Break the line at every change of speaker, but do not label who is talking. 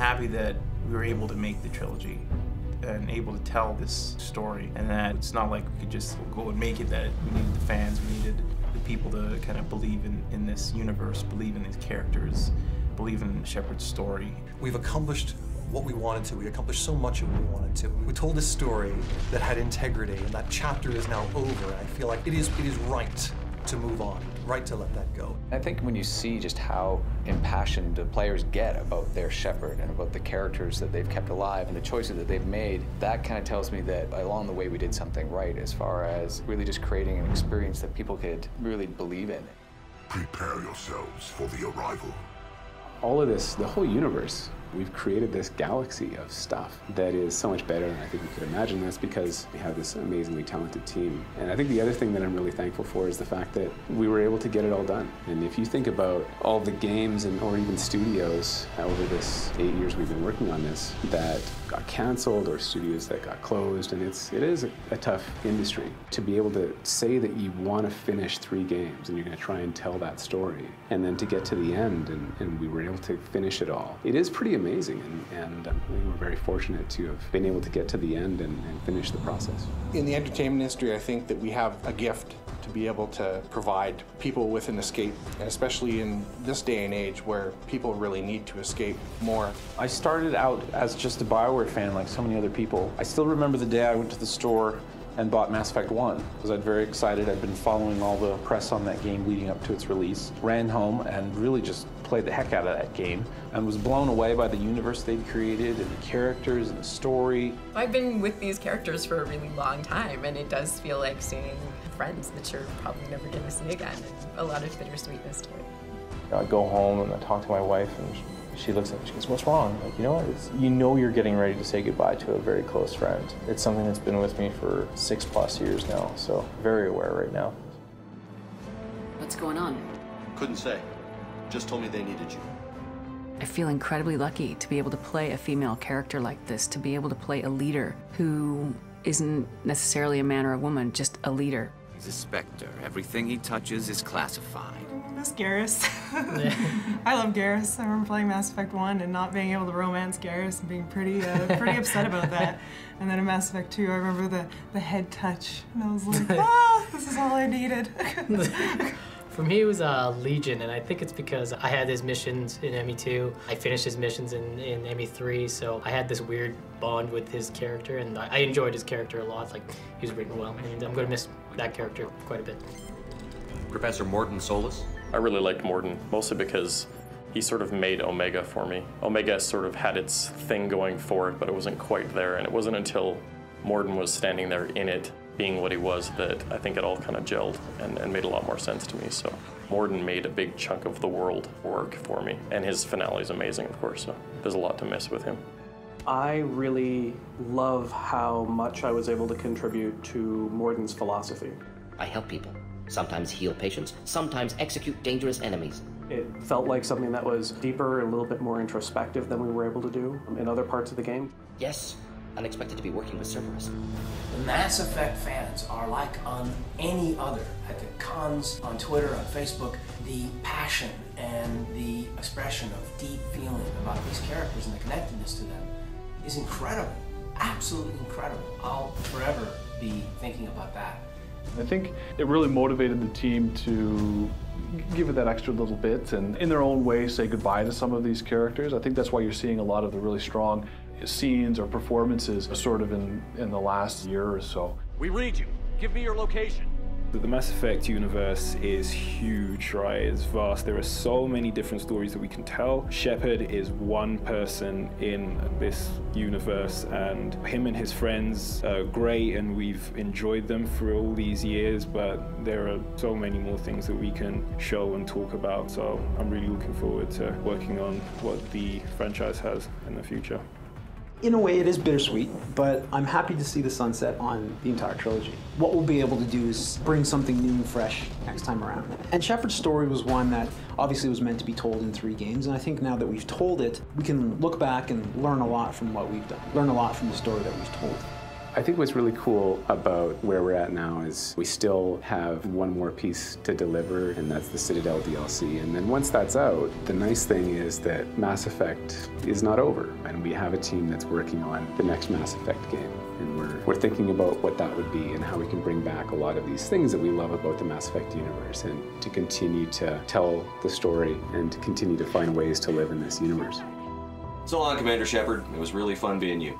happy that we were able to make the trilogy and able to tell this story, and that it's not like we could just go and make it, that we needed the fans, we needed the people to kind of believe in this universe, believe in these characters, believe in Shepard's story.
We've accomplished what we wanted to. We accomplished so much of what we wanted to. We told a story that had integrity, and that chapter is now over. And I feel like it is right to move on, right to let that go.
I think when you see just how impassioned the players get about their Shepard and about the characters that they've kept alive and the choices that they've made, that kind of tells me that along the way we did something right as far as really just creating an experience that people could really believe in.
Prepare yourselves for the arrival.
All of this, the whole universe, we've created this galaxy of stuff that is so much better than I think we could imagine. That's because we have this amazingly talented team. And I think the other thing that I'm really thankful for is the fact that we were able to get it all done. And if you think about all the games or even studios over this 8 years we've been working on this that got canceled, or studios that got closed, and it is a tough industry. To be able to say that you want to finish 3 games and you're going to try and tell that story, and then to get to the end and we were able to finish it all. It is pretty amazing, and we're very fortunate to have been able to get to the end and finish the process.
In the entertainment industry, I think that we have a gift to be able to provide people with an escape, and especially in this day and age where people really need to escape more.
I started out as just a BioWare fan like so many other people. I still remember the day I went to the store and bought Mass Effect 1. I was very excited. I'd been following all the press on that game leading up to its release. Ran home and really just played the heck out of that game and was blown away by the universe they'd created and the characters and the story.
I've been with these characters for a really long time, and it does feel like seeing friends that you're probably never going to see again, and a lot of bittersweetness to it.
I go home and I talk to my wife, and she looks at me, she goes, "What's wrong?" Like, you know what? You know you're getting ready to say goodbye to a very close friend. It's something that's been with me for 6+ years now, so very aware right now.
What's going on?
Couldn't say. Just told me they needed you.
I feel incredibly lucky to be able to play a female character like this, to be able to play a leader who isn't necessarily a man or a woman, just a leader.
He's a Spectre. Everything he touches is classified.
Miss Garrus. I love Garrus. I remember playing Mass Effect 1 and not being able to romance Garrus and being pretty upset about that. And then in Mass Effect 2, I remember the head touch, and I was like, ah, this is all I needed.
For me, it was Legion, and I think it's because I had his missions in ME2. I finished his missions in ME3, so I had this weird bond with his character, and I enjoyed his character a lot. Like, he was written well, and I'm going to miss that character quite a bit.
Professor Mordin Solus?
I really liked Mordin, mostly because he sort of made Omega for me. Omega sort of had its thing going for it, but it wasn't quite there, and it wasn't until Mordin was standing there in it, being what he was, that I think it all kind of gelled and made a lot more sense to me. So Mordin made a big chunk of the world work for me, and his finale is amazing, of course, so there's a lot to miss with him.
I really love how much I was able to contribute to Mordin's philosophy.
I help people, sometimes heal patients, sometimes execute dangerous enemies.
It felt like something that was deeper and a little bit more introspective than we were able to do in other parts of the game.
Yes, unexpected to be working with Cerberus.
The Mass Effect fans are like on any other. At the cons, on Twitter, on Facebook, the passion and the expression of deep feeling about these characters and the connectedness to them is incredible, absolutely incredible. I'll forever be thinking about that.
I think it really motivated the team to give it that extra little bit and in their own way say goodbye to some of these characters. I think that's why you're seeing a lot of the really strong scenes or performances sort of in the last year or so.
We read you. Give me your location.
The Mass Effect universe is huge, right? It's vast. There are so many different stories that we can tell. Shepard is one person in this universe, and him and his friends are great, and we've enjoyed them for all these years, but there are so many more things that we can show and talk about. So I'm really looking forward to working on what the franchise has in the future.
In a way, it is bittersweet, but I'm happy to see the sunset on the entire trilogy. What we'll be able to do is bring something new and fresh next time around. And Shepard's story was one that obviously was meant to be told in 3 games, and I think now that we've told it, we can look back and learn a lot from what we've done, learn a lot from the story that we've told.
I think what's really cool about where we're at now is we still have one more piece to deliver, and that's the Citadel DLC. And then once that's out, the nice thing is that Mass Effect is not over, and we have a team that's working on the next Mass Effect game. And we're thinking about what that would be and how we can bring back a lot of these things that we love about the Mass Effect universe, and to continue to tell the story and to continue to find ways to live in this universe.
So long, Commander Shepard. It was really fun being you.